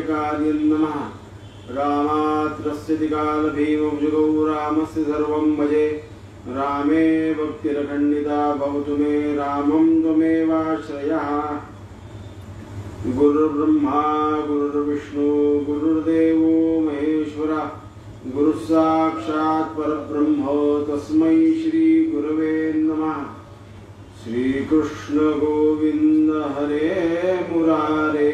कार्याय नमः। रामात्रस्य काल भीमभुजगौ रामस्य सर्वं भजे। रामे भक्तिरखण्डिता भवतु मे रामं त्वमेवाश्रयः। गुरुर्ब्रह्मा गुरुर्विष्णु गुरुर्देवो महेश्वरः। गुरुः साक्षात् परब्रह्म तस्मै श्री गुरवे नमः। श्रीकृष्ण गोविंद हरे मुरारे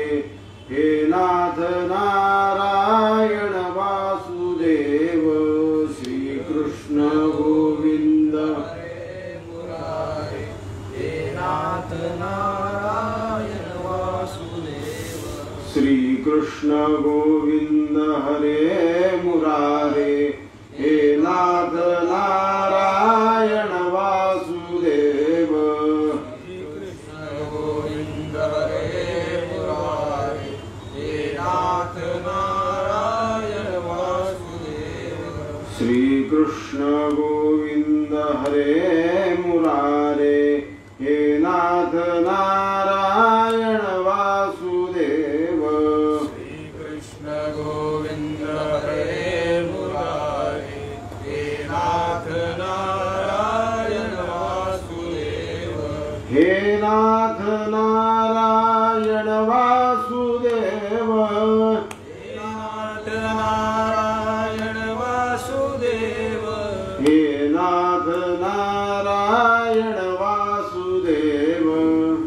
हे नाथ नारायण वासुदेव। श्रीकृष्ण गोविंद हरे मुरारे हे नाथ नारायण वासुदेव। श्रीकृष्ण गोविंद हरे मुरारे हे नाथ नारायण वासुदेव। श्रीकृष्ण गोविंद हरे मुरारे हे नाथ नारायण वासुदेव। श्रीकृष्ण गोविंद हरे मुरारे हे नाथ नारायण वासुदेव। हे नाथ नारायण वासुदेव। हे नाथ नारायण वासुदेव।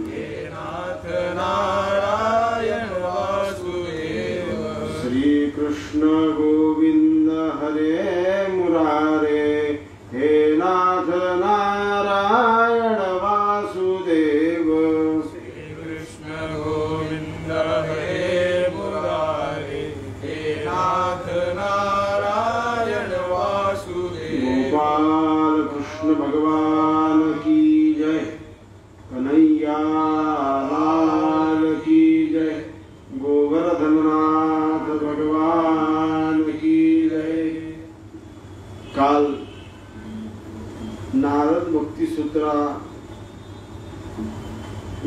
हे नाथ नारायण वासुदेव। श्रीकृष्ण गोविंद हरे मुरारे हे नाथ नारायण वासुदेव। श्रीकृष्ण गोविंद हरे मुरारे हे नाथ नारायण वासुदेव। गोपाल कृष्ण भगवान की जय। कन्हैया लाल की जय। गोवर्धननाथ भगवान की जय। काल नारद भक्ति सूत्रा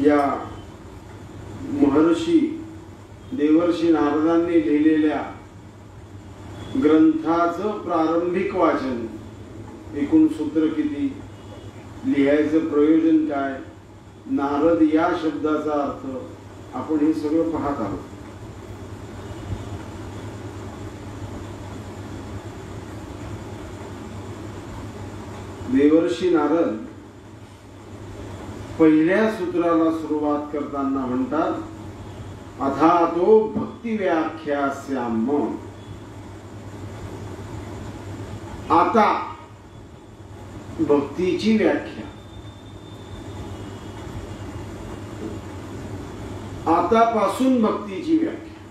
या महर्षी देवर्षी नारदांनी लिहिलेल्या ग्रंथाचं प्रारंभिक वाचन, एकूण सूत्र किती, लिहायचं प्रयोजन काय, नारद या शब्दाचा अर्थ, आपण हे सगळं पाहत आहोत. देवर्षी नारद पहिल्या सूत्राला सुरुवात करताना म्हणतात, अथातो भक्ती व्याख्यास्याम. आता भक्तीची व्याख्या. आतापासून भक्तीची व्याख्या.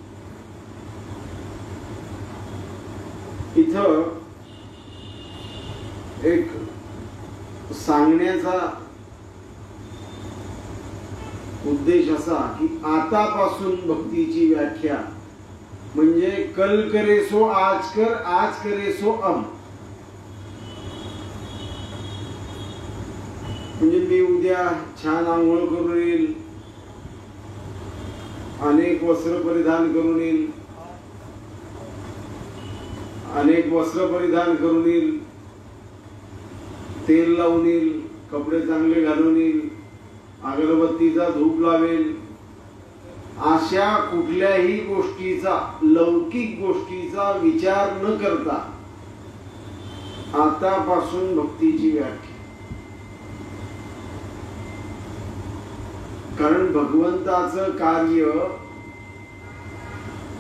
इथं एक सांगण्याचा उद्देश असा की आतापासून भक्तीची व्याख्या म्हणजे कल करे सो आज कर, आज करे सो अब. म्हणजे मी उद्या छान आंघोळ करून येईल, अनेक वस्त्र परिधान करून येईल, अनेक वस्त्र परिधान करून येईल, तेल लावून येईल, कपडे चांगले घालून येईल, अगरबत्तीचा धूप लावेल. अशा कुठल्याही गोष्टीचा, लौकिक गोष्टीचा विचार न करता आतापासून भक्तीची व्याख्या. कारण भगवंताचं कार्य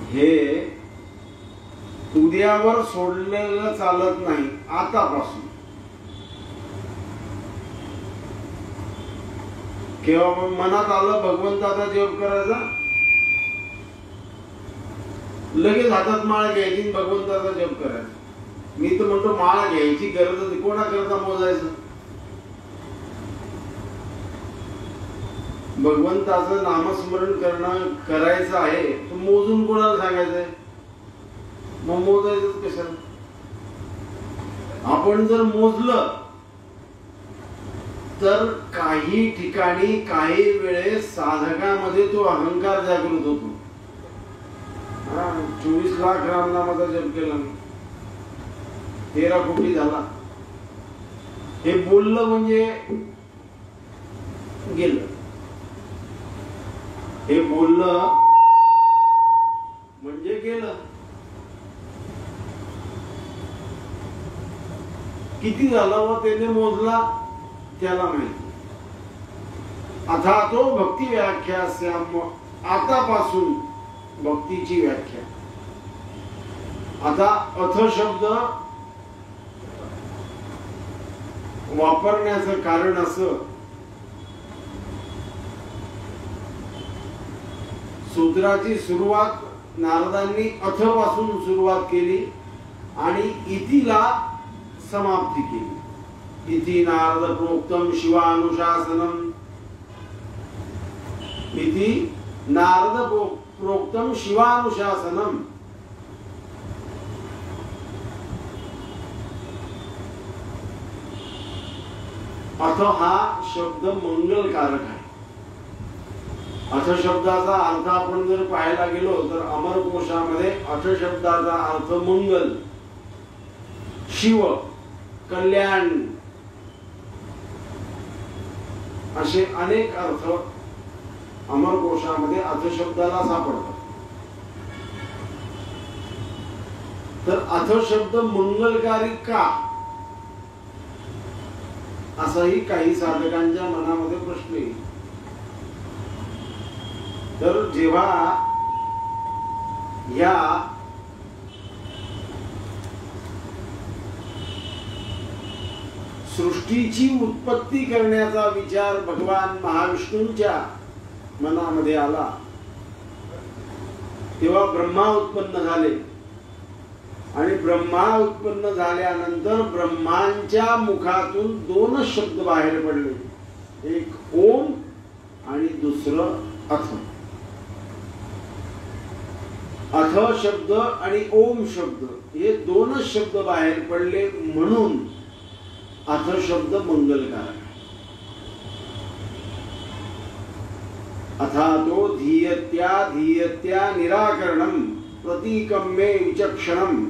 हे उद्यावर सोडलेलं चालत नाही, आतापासून. केव्हा मनात आलं भगवंताचा जप करायचा, लगेच हातात माळ घ्यायची, भगवंताचा जप करायचा. मी तर म्हणतो माळ घ्यायची गरज कोणाकरता मोजायचं. भगवंताचं नामस्मरण करणं करायचं आहे, तर मोजून कोणाला सांगायचंय, मग मोजायचं कशाला. आपण जर मोजलं तर काही ठिकाणी काही वेळेस साधकामध्ये तो अहंकार जागृत होतो. 24 लाख रामनामाचा जप केला मी, 13 कोटी झाला. हे बोललं म्हणजे गेलं, हे बोललं म्हणजे गेलं. किती झाला व त्याने मोजला त्याला माहिती. आता तो भक्ती व्याख्या, आतापासून भक्तीची व्याख्या. आता अथ शब्द वापरण्याचं कारण असं, सूत्राची सुरुवात नारदांनी अथ पासून सुरुवात केली आणि इतीला समाप्ती केली. इति नारद प्रोक्तम शिवानुशासनम, इति नारद प्रोक्तम शिवानुशासनम. अथ हा शब्द मंगलकारक आहे. अथ शब्दाचा अर्थ आपण जर पाहायला गेलो तर अमरकोशामध्ये अथ शब्दाचा अर्थ मंगल, शिव, कल्याण असे अनेक अर्थ अमरकोशामध्ये अथ शब्दाला सापडतात. तर अथ शब्द मंगलकारी का, असाही काही साधकांच्या मनामध्ये प्रश्न येईल. तर जेव्हा या सृष्टीची उत्पत्ती करण्याचा विचार भगवान महाविष्णूंच्या मनामध्ये आला, तेव्हा ब्रह्मा उत्पन्न झाले. आणि ब्रह्मा उत्पन्न झाल्यानंतर ब्रह्मांच्या मुखातून दोनच शब्द बाहेर पडले, एक ओम आणि दुसरं अथ. अथ शब्द आणि ओम शब्द हे दोनच शब्द बाहेर पडले, म्हणून अथ शब्द मंगलकारक. अथातो धीयत्या धीयत्या निराकरणम प्रतीकम मे विचक्षणम.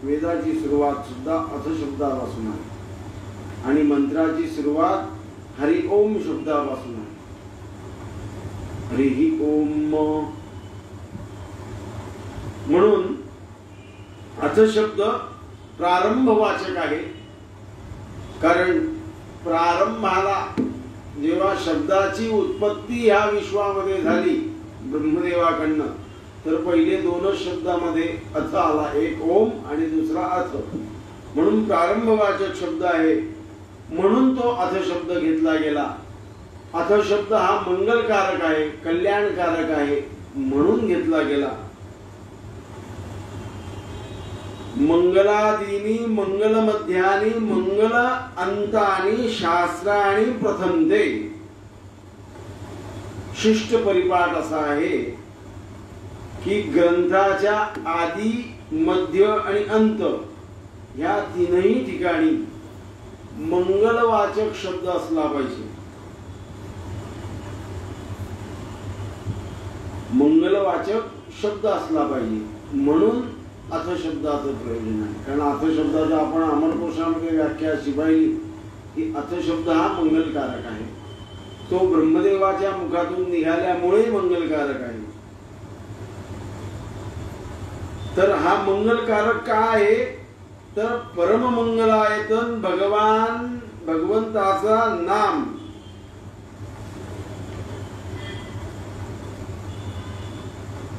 वेदाची सुरुवात सुद्धा अथ शब्दापासून आहे आणि मंत्राची सुरुवात हरि ओम शब्दापासून आहे. हरि ओम. म्हणून अथ शब्द प्रारंभवाचक आहे. कारण प्रारंभाला जेव्हा शब्दाची उत्पत्ती ह्या विश्वामध्ये झाली ब्रह्मदेवाकडनं, तर पहिले दोनच शब्दामध्ये अथ आला, एक ओम आणि दुसरा अथ. म्हणून प्रारंभवाचक शब्द आहे, म्हणून तो अथ शब्द घेतला गेला. अथ शब्द हा मंगलकारक आहे, कल्याणकारक आहे, म्हणून घेतला गेला. मंगलादीनी मंगलमध्यानी मंगल अंतानी शास्त्राणी प्रथमते. शिष्ट परिपाठ असा आहे की ग्रंथाच्या आदी, मध्य आणि अंत या तीनही ठिकाणी मंगलवाचक शब्द असला पाहिजे. मंगलवाचक शब्द असला पाहिजे, म्हणून अथ शब्दाचं प्रयोजन आहे. कारण अथ शब्दाचा आपण अमरकोशामध्ये व्याख्या शिवाई की अथ शब्द हा मंगलकारक आहे. तो ब्रह्मदेवाच्या मुखातून निघाल्यामुळे मंगलकारक आहे. तर हा मंगलकारक का आहे, तर परममंगलायतन भगवंताचा नाम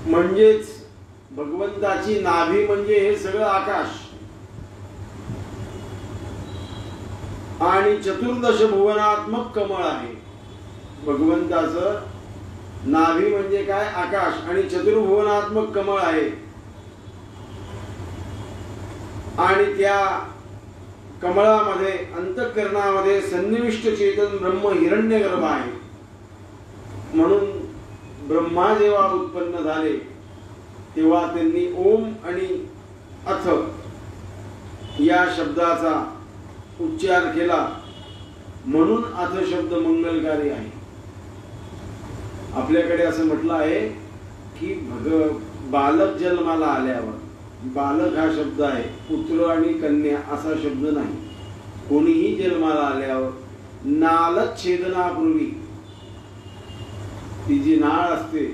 म्हणजेच भगवंताची नाभी म्हणजे हे सगळं आकाश आणि चतुर्दश भुवनात्मक कमळ आहे. भगवंताचं नाभी म्हणजे काय, आकाश आणि चतुर्भुवनात्मक कमळ आहे. आणि त्या कमळामध्ये अंतःकरणामध्ये सन्निविष्ट चेतन ब्रह्म हिरण्यगर्भ आहे. म्हणून ब्रह्मा जेव्हा उत्पन्न झाले तेव्हा त्यांनी ओम आणि अथ या शब्दाचा उच्चार केला, म्हणून अथ शब्द मंगलकारी आहे. आपल्याकडे असं म्हटलं आहे की बालक जन्माला आल्यावर, बालक हा शब्द आहे, पुत्र आणि कन्या असा शब्द नाही. कोणीही जन्माला आल्यावर नालच छेदनापूर्वी ती जी नाळ असते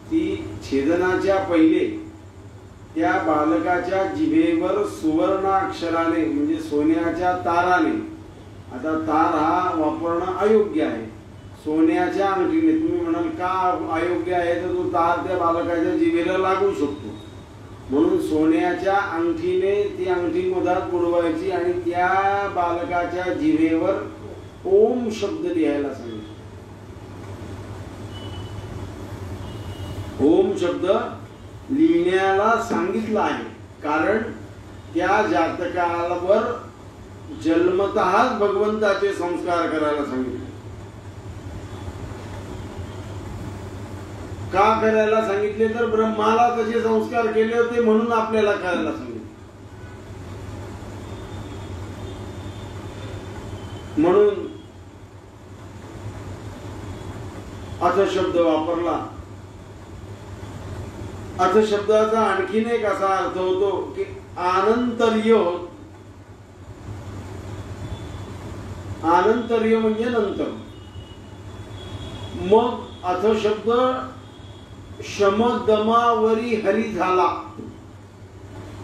ती छेदनाच्या पहिले त्या बालकाच्या जिभेवर सुवर्णाक्षराने म्हणजे सोन्याच्या ताराने, आता तार हा वापरणं अयोग्य आहे, सोन्याच्या अंगठीने, तुम्ही म्हणाल का अयोग्य आहे, तर तो तार त्या बालकाच्या जिभेला लागू शकतो, म्हणून सोन्याच्या अंगठीने ती अंगठी मधात बुडवायची आणि त्या बालकाच्या जिभेवर ओम शब्द लिहायला सांगितलं. ओम शब्द लिहिण्याला सांगितलं आहे कारण त्या जातकावर जन्मतःच भगवंताचे संस्कार करायला सांगितले. का करायला सांगितले, तर ब्रह्माला तसे संस्कार केले होते म्हणून आपल्याला करायला सांगितले. म्हणून अथ शब्द वापरला. अथ शब्दाचा आणखीन एक असा अर्थ होतो की अनंतर्य. अनंतर्य म्हणजे नंतर. मग अथ शब्द शमदमावरी हरी झाला,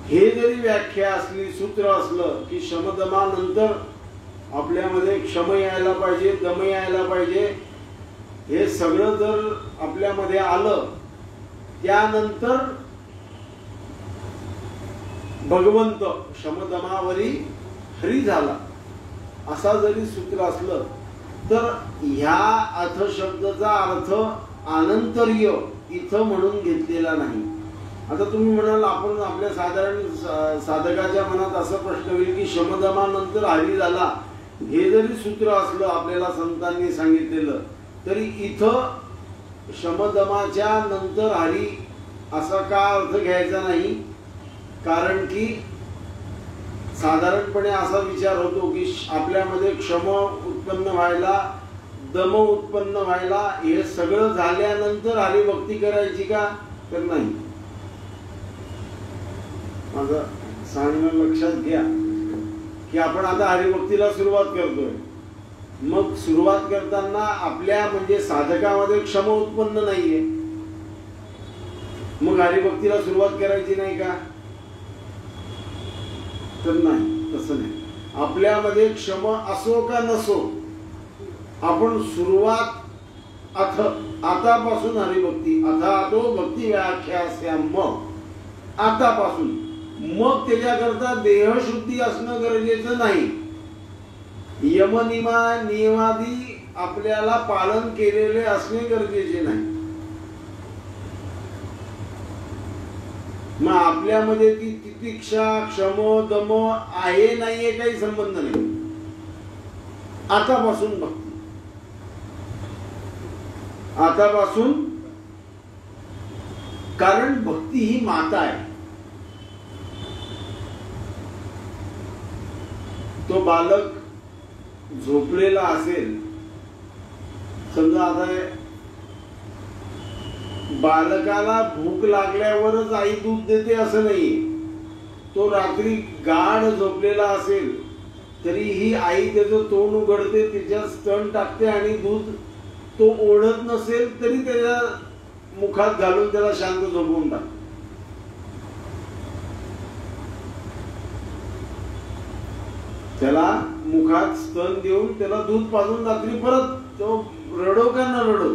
हे जरी व्याख्या असली, सूत्र असलं की शमदमा नंतर आपल्यामध्ये क्षम यायला पाहिजे, दम यायला पाहिजे, हे सगळं जर आपल्यामध्ये आलं, त्यानंतर भगवंत शमदमावरी हरी झाला असा जरी सूत्र असलं तर ह्या अथ शब्दाचा अर्थ अनंतर्य इथं म्हणून घेतलेला नाही. आता तुम्ही म्हणाल, आपण आपल्या साधारण साधकाच्या मनात असा प्रश्न होईल की शमदमानंतर हरी झाला हे जरी सूत्र असलं आपल्याला संतांनी सांगितलेलं, तरी इथं शमदमाच्या नंतर हरी असा का अर्थ घ्यायचा नाही, कारण की साधारणपणे असा विचार होतो की आपल्यामध्ये क्षम उत्पन्न व्हायला, दम उत्पन्न व्हायला, हे सगळं झाल्यानंतर हरिभक्ती करायची का, तर नाही. माझं सांगणं लक्षात घ्या की आपण आता हरिभक्तीला सुरुवात करतोय, मग सुरुवात करताना आपल्या म्हणजे साधकामध्ये क्षम उत्पन्न नाहीये, मग हरिभक्तीला सुरुवात करायची नाही का, तर नाही, तसं नाही. आपल्यामध्ये क्षम असो का नसो, आपण सुरुवात अथ, आतापासून हरिभक्ती, अथातो भक्ती व्याख्या, मग आतापासून, मग त्याच्याकरता देहशुद्धी असणं गरजेचं नाही. नियमादी आपल्याला पालन केलेले असणे गरजेचे नाही. मग आपल्यामध्ये ती तितिक्षा, क्षम, दम आहे नाहीये काही संबंध नाही. आतापासून भक्ती, आतापासून, कारण भक्ती ही माता आहे. तो बालक झोपलेला असेल, समजा आता बालकाला भूक लागल्यावरच आई दूध देते असं नाही, तो रात्री गाढ झोपलेला असेल तरीही आई त्याचं तोंड उघडते, त्याच्यात स्तन टाकते आणि दूध तो ओढत नसेल तरी त्याच्या मुखात घालून त्याला शांत झोपवून टाकते. त्याला मुखात स्तन देऊन त्याला दूध पाजून रात्री परत तो रडो का न रडो,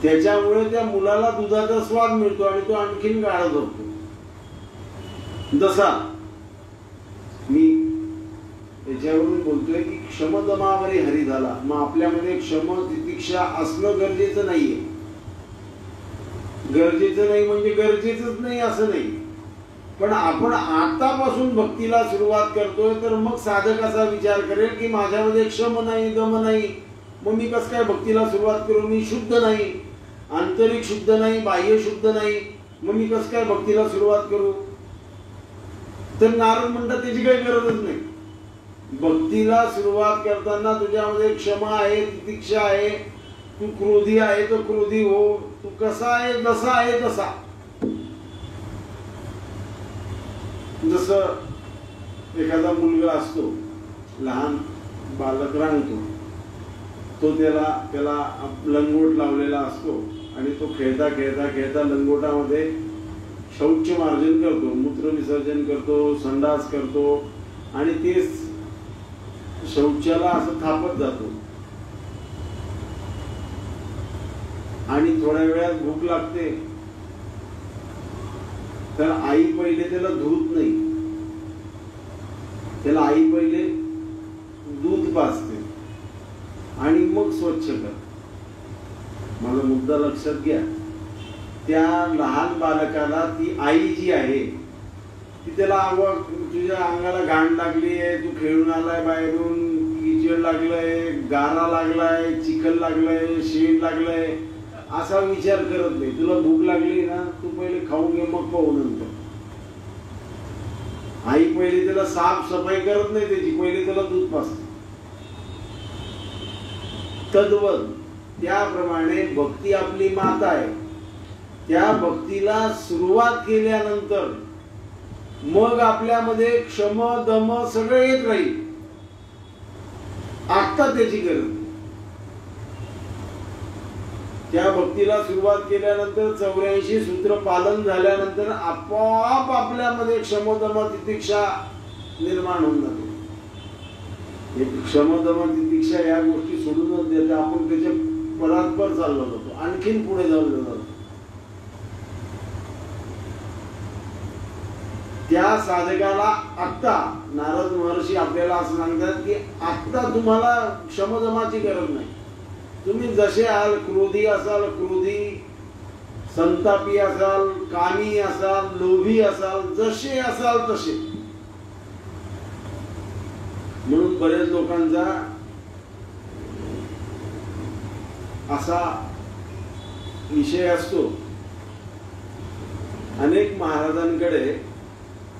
त्याच्यामुळे त्या मुलाला दुधाचा स्वाद मिळतो आणि तो आणखीन गाढ झोपतो. जसा मी याच्यावरून बोलतोय की क्षमदमावरी हरी झाला, मग आपल्यामध्ये क्षम तितिक्षा असणं गरजेचं नाहीये. गरजेचं नाही म्हणजे गरजेचंच नाही असं नाही, पण आपण आतापासून भक्तीला सुरुवात करतोय, तर मग साधक असा विचार करेल की माझ्यामध्ये क्षम नाही, दम नाही, मग मी कसं काय भक्तीला सुरुवात करू, मी शुद्ध नाही, आंतरिक शुद्ध नाही, बाह्य शुद्ध नाही, मग मी कसं काय भक्तीला सुरुवात करू. तर नारद म्हणतात त्याची काही गरजच नाही. भक्तीला सुरुवात करताना तुझ्यामध्ये क्षमा आहे, तितिक्षा आहे, तू क्रोधी आहे तर क्रोधी हो, तू कसा आहे जसा आहे तसा. जसं एखादा मुलगा असतो, लहान बालक रांगतो, तो त्याला लंगोट लावलेला असतो आणि तो खेळता खेळता खेळता लंगोटामध्ये शौच मार्जन करतो, मूत्र विसर्जन करतो, संडास करतो आणि तेच शौचाला असं थापत जातो. आणि थोड्या वेळात भूक लागते तर आई पहिले त्याला धुत नाही, त्याला आई पहिले दूध पाजते आणि मग स्वच्छ कर. माझा मुद्दा लक्षात घ्या. त्या लहान बालकाला ती आई जी आहे ती त्याला तुझ्या अंगाला घाण लागली आहे, तू खेळून आलाय बाहेरून, कीचड लागलंय, गारा लागलाय, चिखल लागलाय, शेण लागलंय असा विचार करत नाही. तुला भूक लागली ना, तू पहिले खाऊन घे मग पाहू नंतर. आई पहिले त्याला साफ सफाई करत नाही त्याची, पहिले त्याला दूध पाजते. तद्वत त्याप्रमाणे भक्ती आपली माता आहे. त्या भक्तीला सुरुवात केल्यानंतर मग आपल्यामध्ये क्षम दम सगळं येत राहील. आता त्याची गरज. त्या भक्तीला सुरुवात केल्यानंतर 84 सूत्र पालन झाल्यानंतर आपोआप आपल्यामध्ये क्षमदम तितिक्षा निर्माण होऊन जाते. क्षमदम तितिक्षा या गोष्टी सोडूनच देते आपण त्याच्या परात्पर चाललो जातो, आणखीन पुढे जाऊन जातो. त्या साधकाला आत्ता नारद महर्षी आपल्याला असं सांगतात की आत्ता तुम्हाला क्षमदमाची गरज नाही. तुम्ही जसे आल, क्रोधी असाल क्रोधी, संतापी असाल, कामी असाल, लोभी असाल, जसे असाल तसे. म्हणून बरेच लोकांचा असा विषय असतो. अनेक महाराजांकडे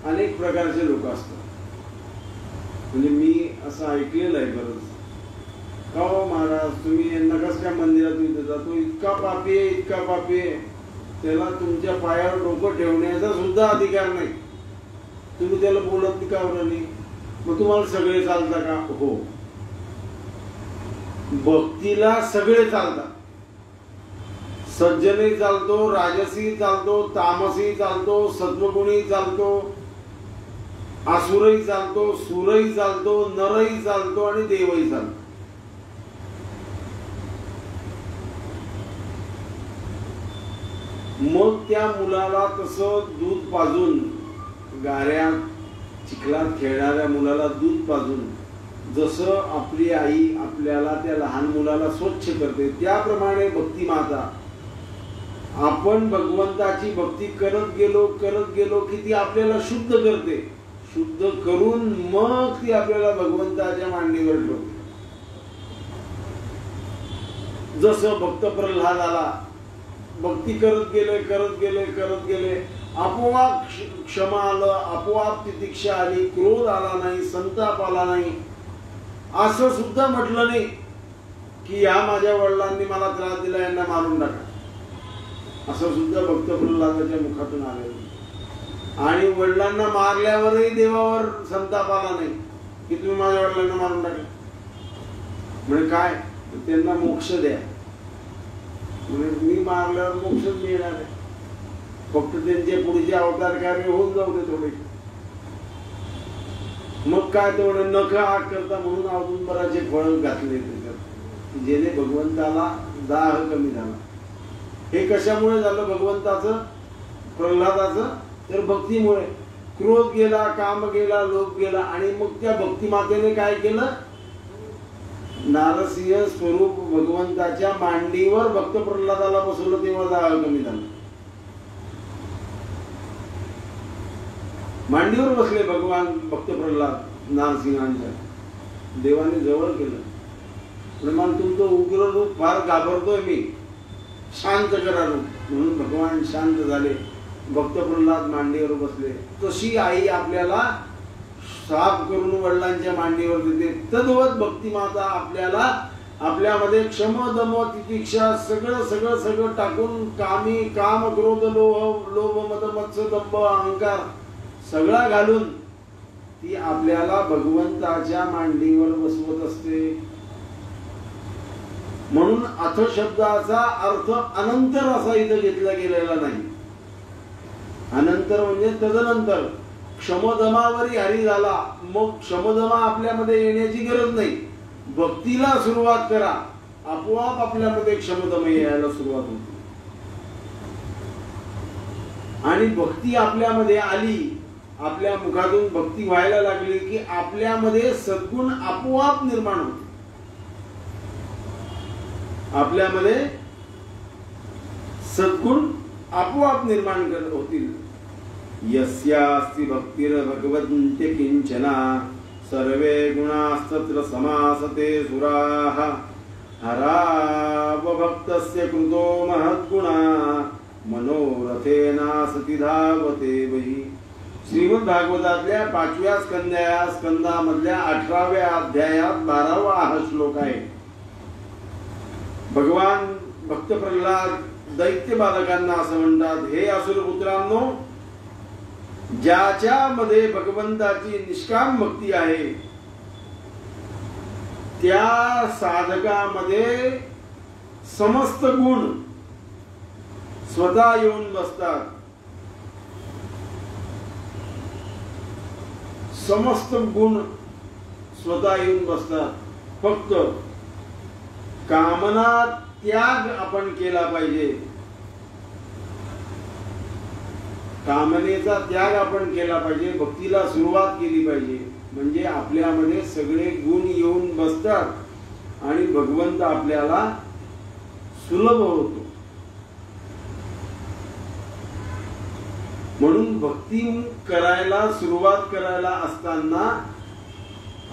अनेक प्रकारचे लोक असतात. म्हणजे मी असं ऐकलेलं आहे बरंच. का हो महाराज, तुम्ही यांना कसं काय मंदिरात येता? तो इतका पापी आहे, इतका पापी आहे, त्याला तुमच्या पायावर डोकं ठेवण्याचा सुद्धा अधिकार नाही, तुम्ही त्याला बोलत का बरं नाही? मग तुम्हाला सगळे चालता का? हो, भक्तीला सगळे चालतात. सज्जनही चालतो, राजसी चालतो, तामसी चालतो, सत्वगुणी चालतो, आसुरही चालतो, सुरही चालतो, नरही चालतो आणि देवही चालतो. मग त्या मुलाला तसं दूध पाजून, गाऱ्या चिखलात खेळणाऱ्या मुलाला दूध पाजून जसं आपली आई आपल्याला त्या लहान मुलाला स्वच्छ करते, त्याप्रमाणे भक्ती माता आपण भगवंताची भक्ती करत गेलो की ती आपल्याला शुद्ध करते. शुद्ध करून मग ती आपल्याला भगवंताच्या मांडीवर ठेवते. जसं भक्त प्रल्हादाला भक्ती करत गेले आपोआप क्षमा आलं, आपोआप तितिक्षा आली, क्रोध आला नाही, संताप आला नाही. असं सुद्धा म्हटलं नाही की या माझ्या वडिलांनी मला त्रास दिला, यांना मारून टाका. असं सुद्धा भक्त प्रल्हादाच्या मुखातून आले. आणि वडिलांना मारल्यावरही देवावर संताप आला नाही की तुम्ही माझ्या वडिलांना मारून टाका. म्हणजे काय, त्यांना मोक्ष द्या. म्हणजे मी मारल्यावर मोक्षच मिळणार आहे, फक्त त्यांचे पुढचे अवतार कार्य होऊन जाऊ दे थोडे. मग काय तेवढं नख आग करता म्हणून अजून बराचे फळ घातले त्याच्यात, जेणे भगवंताला दाह कमी झाला. हे कशामुळे झालं भगवंताचं, प्रल्हादाचं? तर भक्तीमुळे. क्रोध गेला, काम गेला, लोभ गेला. आणि मग त्या भक्ती मातेने काय केलं? नारसिंह स्वरूप भगवंताच्या मांडीवर भक्त प्रल्हादाला बसवलं, तेव्हा दाह कमी झाला. मांडीवर बसले भगवान भक्त प्रल्हाद नारसिंहांच्या. देवाने जवळ केलं, प्रमाण तुमचं उग्र रूप फार घाबरतोय मी, शांत करा रूप. म्हणून भगवान शांत झाले, भक्त प्रल्हाद मांडीवर बसले. तशी आई आपल्याला साफ करून वडिलांच्या मांडीवर देते. तद्वत भक्ती माता आपल्याला आपल्यामध्ये क्षम दम तितिक्षा सगळं सगळं सगळं टाकून कामी काम क्रोध लोभ लोभ मद मत्सर दंभ अहंकार सगळा घालून ती आपल्याला भगवंताच्या मांडीवर बसवत असते. म्हणून अथ शब्दाचा अर्थ अनंतर असा इथं घेतला गेलेला नाही. अनंतर म्हणजे तदनंतर. क्षमदमावरी हरी झाला, मग क्षमदमा आपल्यामध्ये येण्याची गरज नाही. भक्तीला सुरुवात करा, आपोआप आपल्यामध्ये क्षमदम यायला सुरुवात होती. आणि भक्ती आपल्यामध्ये आली, आपल्या मुखातून भक्ती व्हायला लागली की आपल्यामध्ये सद्गुण आपोआप निर्माण होते. आपल्यामध्ये सद्गुण आपोआप निर्माण होतील. यस्यास्ति भक्तिर् भगवन्ते किंचना सर्वे गुणास्तत्र समासते सुराः हरावभक्तस्य कृतो महद्गुणा मनोरथेनासति धावते वै. श्रीमद भागवतातल्या 5व्या स्कंदामधल्या 18व्या अध्यायात 12वा हा श्लोक आहे. भगवान भक्त प्रल्हाद दैत्य बालकांना असं म्हणतात, हे असुरपुत्रांनो, ज्याच्यामध्ये भगवंताची निष्काम भक्ती आहे त्या साधकामध्ये समस्त गुण स्वतः येऊन बसतात. समस्त गुण स्वतः येऊन बसतात. फक्त कामना त्याग आपण केला पाहिजे. कामनेचा त्याग आपण केला पाहिजे, भक्तीला सुरुवात केली पाहिजे. म्हणजे आपल्यामध्ये सगळे गुण येऊन बसतात आणि भगवंत आपल्याला सुलभ होतो. म्हणून भक्ती करायला सुरुवात करायला असताना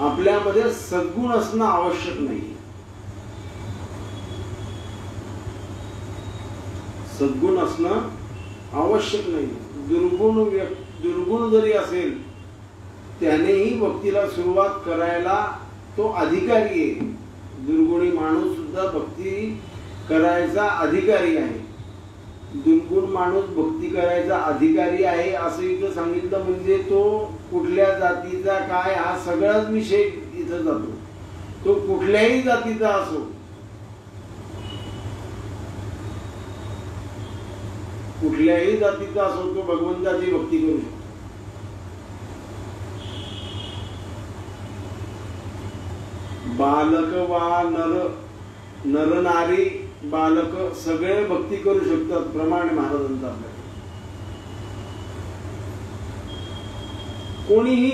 आपल्यामध्ये सद्गुण असणं आवश्यक नाही. सद्गुण असणं आवश्यक नाही. दुर्गुण जरी असेल त्यानेही भक्तीला सुरुवात करायला तो अधिकारी आहे. दुर्गुणी माणूस सुद्धा भक्ती करायचा अधिकारी आहे. दुर्गुण माणूस भक्ती करायचा अधिकारी आहे असं इथं सांगितलं म्हणजे तो कुठल्या जातीचा काय हा सगळाच विषय इथं जातो. तो कुठल्याही जातीचा असो, कुठल्याही जातीचा असो, तो भगवंताची भक्ती करू शकतो. बालक वा नर नारी बालक सगळे भक्ती करू शकतात. प्रमाण महाराजांचा आपल्याला कोणीही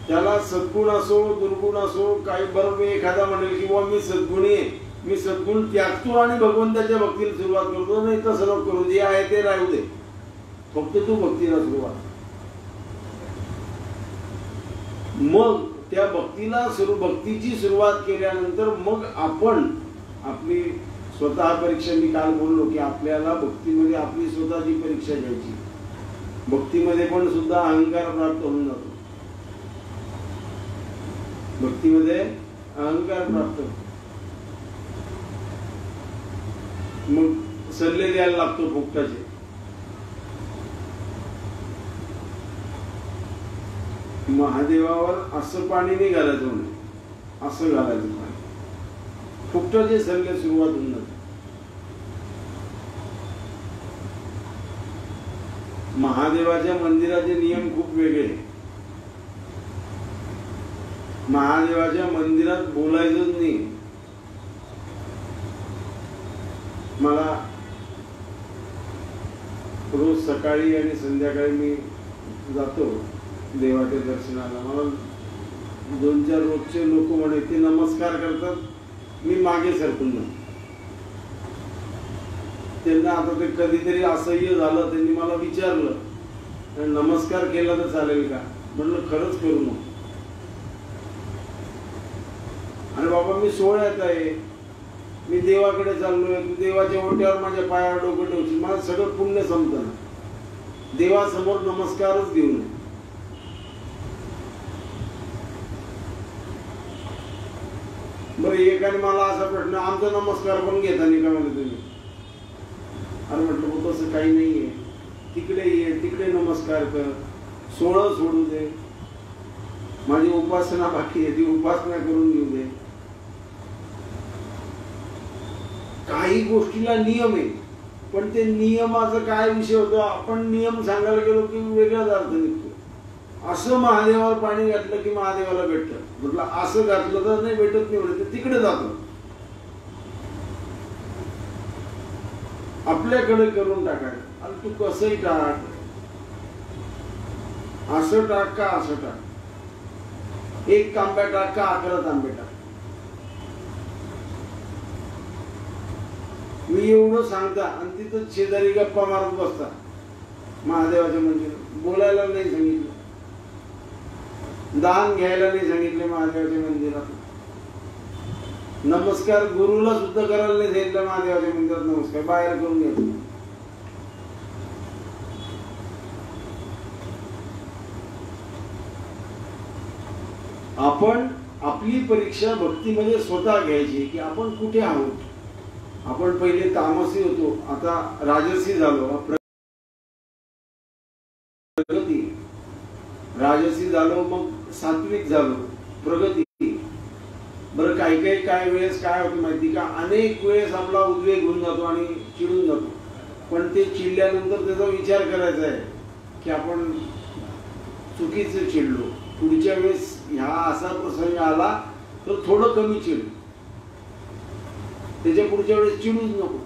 त्याला सद्गुण असो दुर्गुण असो काही बरोबर एखादा म्हणेल की बुवा मी सद्गुणी आहे, मी सद्गुण त्यागतो आणि भगवंताच्या भक्तीला सुरुवात करतो. नाही तसं नको करू, जे आहे ते राहू दे, फक्त तू भक्तीला सुरुवात. मग त्या भक्तीची सुरुवात केल्यानंतर मग आपण आपली स्वतः परीक्षा, मी काल बोललो की आपल्याला भक्तीमध्ये आपली स्वतःची परीक्षा घ्यायची. भक्तीमध्ये पण सुद्धा अहंकार प्राप्त होऊन जातो. भक्तीमध्ये अहंकार प्राप्त, मग सल्ले द्यायला लागतो फुकटाचे. महादेवावर असं पाणी नाही घालायचं म्हणे, असं घालायचं पाणी. फुकटाचे सल्ले सुरुवात होऊन जाते. महादेवाच्या मंदिराचे नियम खूप वेगळे. महादेवाच्या मंदिरात बोलायचंच नाही. मला रोज सकाळी आणि संध्याकाळी मी जातो देवाच्या दर्शनाला. मला 2-4 रोजचे लोक म्हणे ते नमस्कार करतात, मी मागे सरकून जातो. त्यांना आता ते कधीतरी असह्य झालं, त्यांनी मला विचारलं नमस्कार केला तर चालेल का? म्हणलं खरंच करू नको. आणि बाबा मी सोहळ्यात आहे, मी देवाकडे चाललोय, तू देवाच्या ओट्यावर माझ्या पायावर डोकं ठेवशील, माझं सगळं पुण्य संपतं ना. देवासमोर नमस्कारच देऊ नये. बरं एकाने मला असा प्रश्न, आमचा नमस्कार पण घेता नाही का म्हणजे तुम्ही? अरे म्हटलं तसं काही नाहीये, तिकडे ये, तिकडे नमस्कार कर, सोळं सोडू दे, माझी उपासना बाकी आहे, ती उपासना करून घेऊ दे. काही गोष्टीला नियम आहे, पण ते नियमाचा काय विषय होतो, आपण नियम सांगायला गेलो की वेगळाच अर्थ निघतो. असं महादेवावर पाणी घातलं की महादेवाला भेटतं, म्हटलं असं घातलं तर नाही भेटत, नाही म्हणत तिकडे जातो. आपल्याकडे करून टाकायचं. आणि तू कसंही टाक, असं टाक का असं टाक, एक तांब्या टाक का 11 तांबे टाक. मी एवढं सांगता आणि तिथं शेजारी गप्पा मारत बसता. महादेवाच्या मंदिरात बोलायला नाही सांगितलं, दान घ्यायला नाही सांगितले, महादेवाच्या मंदिरात नमस्कार गुरुला सुद्धा करायला नाही सांगितलं, महादेवाच्या मंदिरात नमस्कार बाहेर करून घ्यायचं. आपण आपली परीक्षा भक्तीमध्ये स्वतः घ्यायची की आपण कुठे आहोत. आपण पहिले तामसी होतो, आता राजसी झालो, प्रगती, राजसी झालो, मग सात्विक झालो, प्रगती. बरं काय वेळेस काय होतं माहिती का, अनेक वेळेस आपला उद्वेग होऊन जातो आणि चिडून जातो, पण ते चिडल्यानंतर त्याचा विचार करायचा आहे की आपण चुकीचं चिडलो, पुढच्या वेळेस ह्या असा प्रसंग आला तर थोडं कमी चिड, त्याच्या पुढच्या वेळेस चिडूच नको.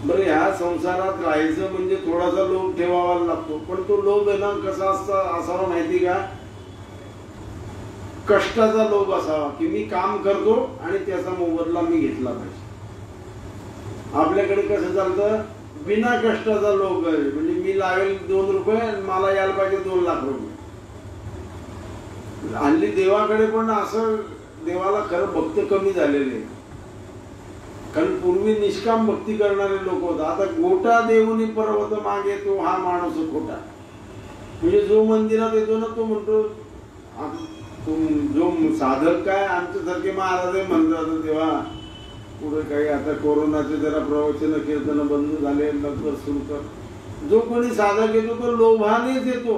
बरं ह्या संसारात राहायचं म्हणजे थोडासा लोभ ठेवावा लागतो, पण तो लोभ आहे ना कसा असावा माहिती का, कष्टाचा लोभ असावा की मी काम करतो आणि त्याचा मोबदला मी घेतला पाहिजे. आपल्याकडे कसं चालतं, बिना कष्टाचा लोभ आहे, म्हणजे मी लावेल 2 रुपये मला यायला पाहिजे 2 लाख रुपये. हल्ली देवाकडे पण असं, देवाला खरं भक्त कमी झालेले, कारण पूर्वी निष्काम भक्ती करणारे लोक होते. आता गोटा देऊनी पर्वत मागे तो हा माणूस खोटा, म्हणजे जो मंदिरात येतो ना तो म्हणतो, जो साधक काय आमच्यासारखे महाराज म्हणतात तेव्हा पुढे काही आता कोरोनाचे जरा प्रवचन कीर्तन बंद झाले, लवकर सुरू कर. जो कोणी साधक येतो तो लोभानेच येतो.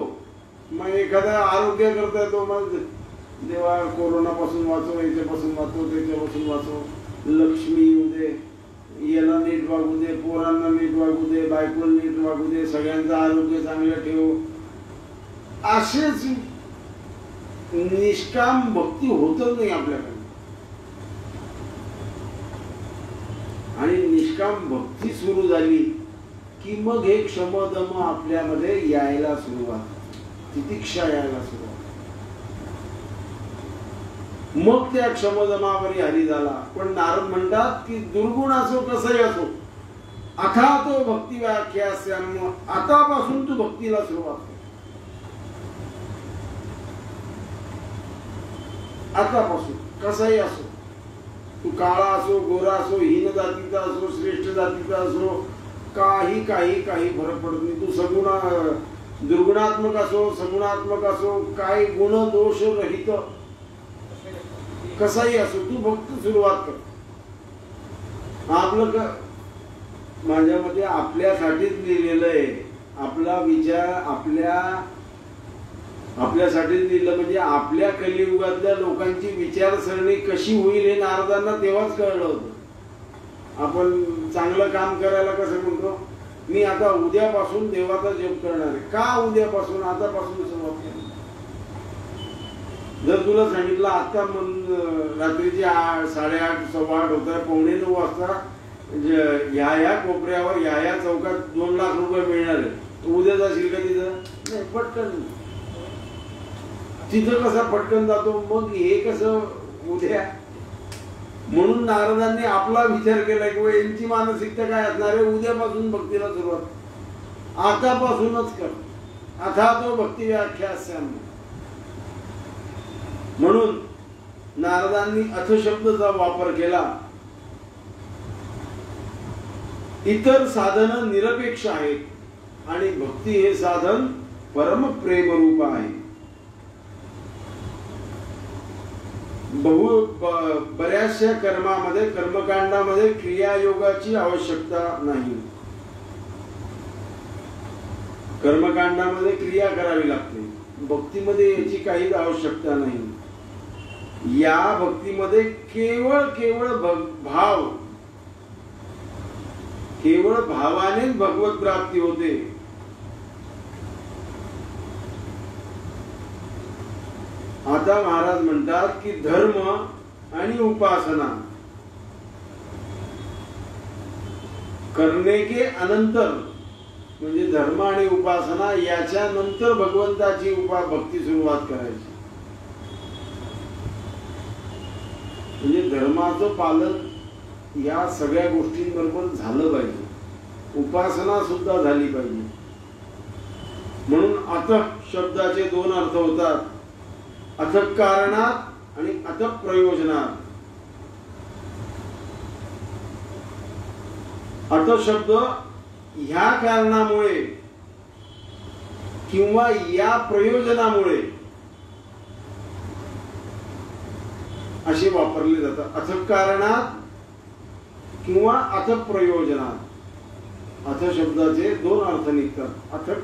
मग एखादा आरोग्य करता येतो, मग देवा कोरोनापासून वाचव, याच्यापासून वाचव, त्याच्यापासून वाचव, लक्ष्मी येऊ दे, याला नीट वागू दे, पोरांना नीट वागू दे, बायकोला नीट वागू दे, सगळ्यांचं आरोग्य चांगलं ठेव. असेच निष्काम भक्ती होतच नाही आपल्याकडे. आणि निष्काम भक्ती सुरू झाली की मग हे क्षमदम आपल्यामध्ये यायला सुरुवात, तितिक्षा यायला सुरुवात. मग त्या क्षमदमावरी हरी झाला. पण नारद म्हणतात की दुर्गुण असो कसंही असो, अथा तो भक्ती व्याख्यास्याम, आतापासून तू भक्तीला सुरुवात कर. आतापासून कसाही असो, तू काळा असो, गोरा असो, हीन जातीचा असो, श्रेष्ठ जातीचा असो, काही काही काही फरक पडत नाही. तू सगुण दुर्गुणात्मक असो, सगुणात्मक असो, काही गुण दोष रहित कसाही असो, तू भक्त सुरुवात कर. आपलं माझ्या मते आपल्यासाठीच लिहिलेलं आहे. आपला विचार आपल्यासाठीच लिहिलं, म्हणजे आपल्या कलियुगातल्या लोकांची विचारसरणी कशी होईल हे नारदांना तेव्हाच कळलं होतं. आपण चांगलं काम करायला कसं म्हणतो, मी आता उद्यापासून देवाचा जप करणार आहे. का उद्यापासून? आतापासून सुरुवात केली. जर तुला सांगितलं आता रात्रीचे 8:30 8:15 होत आहे, 8:45 वाजता ह्या कोपऱ्यावर ह्या चौकात 2 लाख रुपये मिळणार आहे, उद्या जाशील का तिथं? नाही, पटकन तिथं कसा पटकन जातो, मग हे कसं उद्या. म्हणून नारदांनी आपला विचार केला किंवा यांची मानसिकता काय असणार आहे, उद्यापासून भक्तीला सुरुवात, आतापासूनच कर. अथा तो भक्ती व्याख्यास्याम. म्हणून नारदांनी अथ शब्दाचा वापर केला. इतर साधन निरपेक्ष आहेत आणि भक्ती हे साधन परम प्रेम रूप आहे. बऱ्याचशा कर्मामध्ये, कर्मकांडामध्ये क्रियायोगाची आवश्यकता नाही. कर्मकांडामध्ये क्रिया करावी लागते. भक्तीमध्ये याची काहीच आवश्यकता नाही. या भक्तीमध्ये केवळ भाव, केवळ भावानेच भगवत प्राप्ती होते. आता महाराज म्हणतात की धर्म आणि उपासना करणे के अनंतर, म्हणजे धर्म आणि उपासना याच्या नंतर भगवंताची भक्ती सुरुवात करायची. म्हणजे धर्माचं पालन या सगळ्या गोष्टींबरोबर झालं पाहिजे, उपासना सुद्धा झाली पाहिजे. म्हणून अथक शब्दाचे दोन अर्थ होतात, अथक कारणात आणि अथक प्रयोजनात. अथ शब्द ह्या कारणामुळे किंवा या प्रयोजनामुळे असे वापरले जातात. अथक कारणात किंवा अथक प्रयोजनात. अथ शब्दाचे दोन अर्थ निघतात, अथक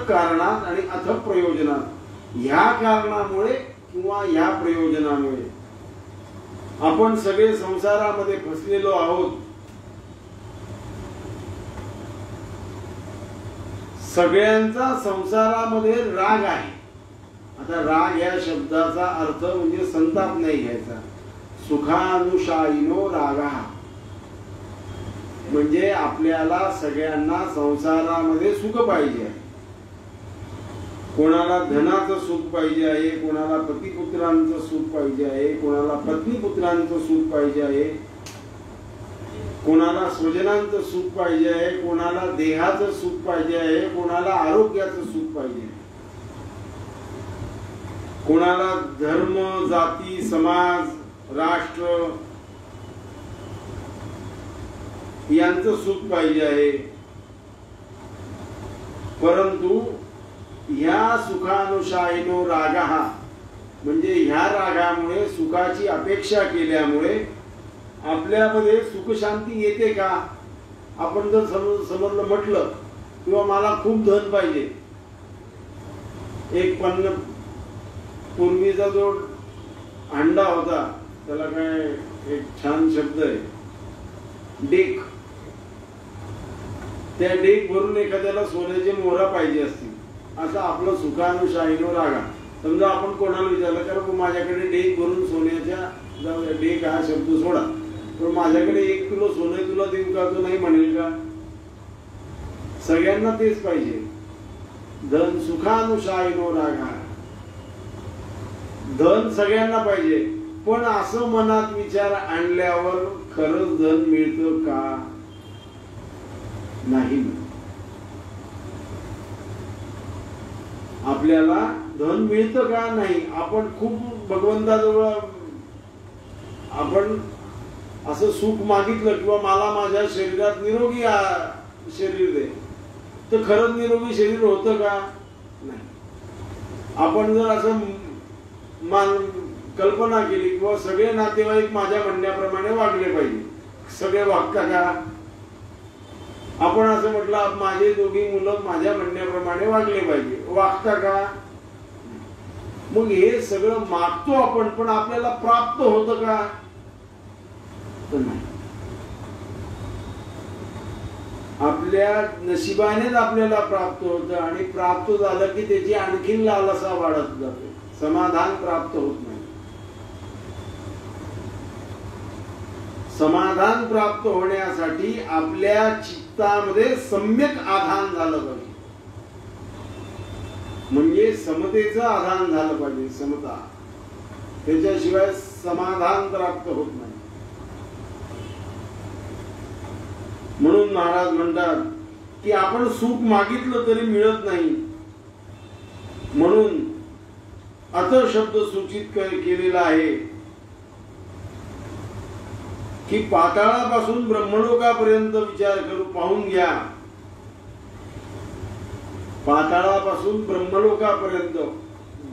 कारणात आणि अथक प्रयोजनात. ह्या कारणामुळे किंवा ह्या प्रयोजनामुळे आपण सगळे संसारामध्ये फसलेलो आहोत. सगळ्यांचा संसारामध्ये राग आहे. आता राग या शब्दाचा अर्थ म्हणजे संताप नाही घ्यायचा. सुखानुशायिनो रागा, म्हणजे आपल्याला सगळ्यांना संसारामध्ये सुख पाहिजे आहे. कोणाला धनाचं सुख पाहिजे आहे, कोणाला पतिपुत्रांचं सुख पाहिजे आहे, कोणाला पत्नीपुत्रांचं सुख पाहिजे आहे, कोणाला स्वजनांचं सुख पाहिजे आहे, कोणाला देहाचं सुख पाहिजे आहे, कोणाला आरोग्याचं सुख पाहिजे आहे, कोणाला धर्म, जाती, समाज, राष्ट्र यांचं सुख पाहिजे आहे. परंतु ह्या सुखानुशायिनो रागः, म्हणजे ह्या रागामुळे, सुखाची अपेक्षा केल्यामुळे आपल्यामध्ये सुख शांती येते का? आपण जर समजलं म्हटलं किंवा मला खूप धन पाहिजे, एक पूर्वीचा जो अंडा होता त्याला काय एक छान शब्द आहे, डेक. त्या डेक भरून एखाद्याला सोन्याची मोहरा पाहिजे असतील. असं आपलं सुखानुशायिनो रागा. समजा आपण कोणाला विचारलं कारण माझ्याकडे डेक भरून सोन्याच्या, डेक हा शब्द सोडा, पण माझ्याकडे 1 किलो सोनं तुला देऊ का? तो नाही म्हणेल का? सगळ्यांना तेच पाहिजे. धन सुखानुशायिनो रागा, धन सगळ्यांना पाहिजे. पण असं मनात विचार आणल्यावर खरंच धन मिळतं का? नाही. आपल्याला धन मिळतं का? नाही. आपण खूप भगवंताजवळ आपण असं सुख मागितलं किंवा मला माझ्या शरीरात निरोगी शरीर दे, तर खरंच निरोगी शरीर होतं का? नाही. आपण जर असं कल्पना केली किंवा सगळे नातेवाईक माझ्या म्हणण्याप्रमाणे वागले पाहिजे, सगळे वागता का? आपण असं म्हटलं माझे दोघी मुलं माझ्या म्हणण्याप्रमाणे वागले पाहिजे, वागता का? मग हे सगळं मागतो आपण, पण आपल्याला प्राप्त होतं का? तर नाही. आपल्या नशिबानेच आपल्याला प्राप्त होतं आणि प्राप्त झालं की त्याची आणखीन लालसा वाढत जाते, समाधान प्राप्त होत नाही. समाधान प्राप्त होण्यासाठी आपल्या चित्तामध्ये सम्यक आधान झालं पाहिजे, म्हणजे समतेचं आधान झालं पाहिजे. समता, त्याच्याशिवाय समाधान प्राप्त होत नाही. म्हणून महाराज म्हणतात की आपण सुख मागितलं तरी मिळत नाही. म्हणून अथ शब्द सूचित केलेला आहे की पाताळापासून ब्रह्मलोकापर्यंत विचार करू, पाहून घ्या. पाताळापासून ब्रह्मलोकापर्यंत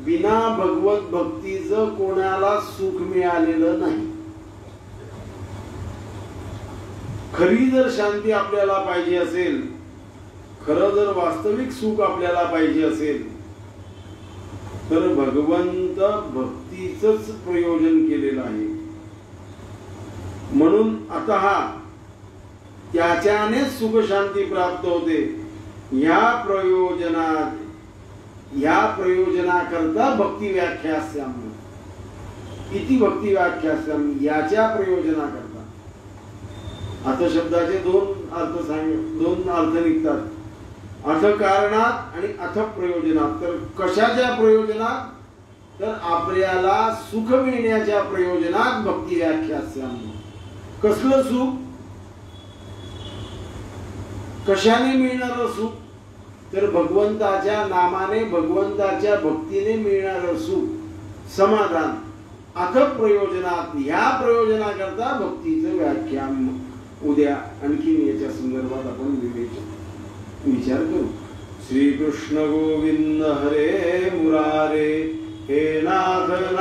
बिना भगवत भक्तीचं कोणाला सुख मिळालेलं नाही. खरी जर शांती आपल्याला पाहिजे असेल, खरं जर वास्तविक सुख आपल्याला पाहिजे असेल, तर भगवंत भक्तीचंच प्रयोजन केलेलं आहे. म्हणून आता त्याच्याने सुख शांती प्राप्त होते. ह्या प्रयोजनाकरता भक्ती व्याख्यास्याम, इति भक्ती व्याख्यास्याम, याच्या प्रयोजनाकरता. अर्थ शब्दाचे दोन अर्थ निघतात, अर्थ कारणात आणि अर्थ प्रयोजनात. तर कशाच्या प्रयोजनात? तर आपल्याला सुख मिळण्याच्या प्रयोजनात भक्ती व्याख्यास्याम. कसलं सुख? कशाने मिळणारं सुख? तर भगवंताच्या नामाने, भगवंताच्या भक्तीने मिळणारं सुख, समाधान. अथ प्रयोजनात, ह्या प्रयोजनाकरता भक्तीचं व्याख्यान उद्या आणखीन याच्या संदर्भात आपण विचार करू. श्री कृष्ण गोविंद हरे मुरारे, हे नाथ नारायण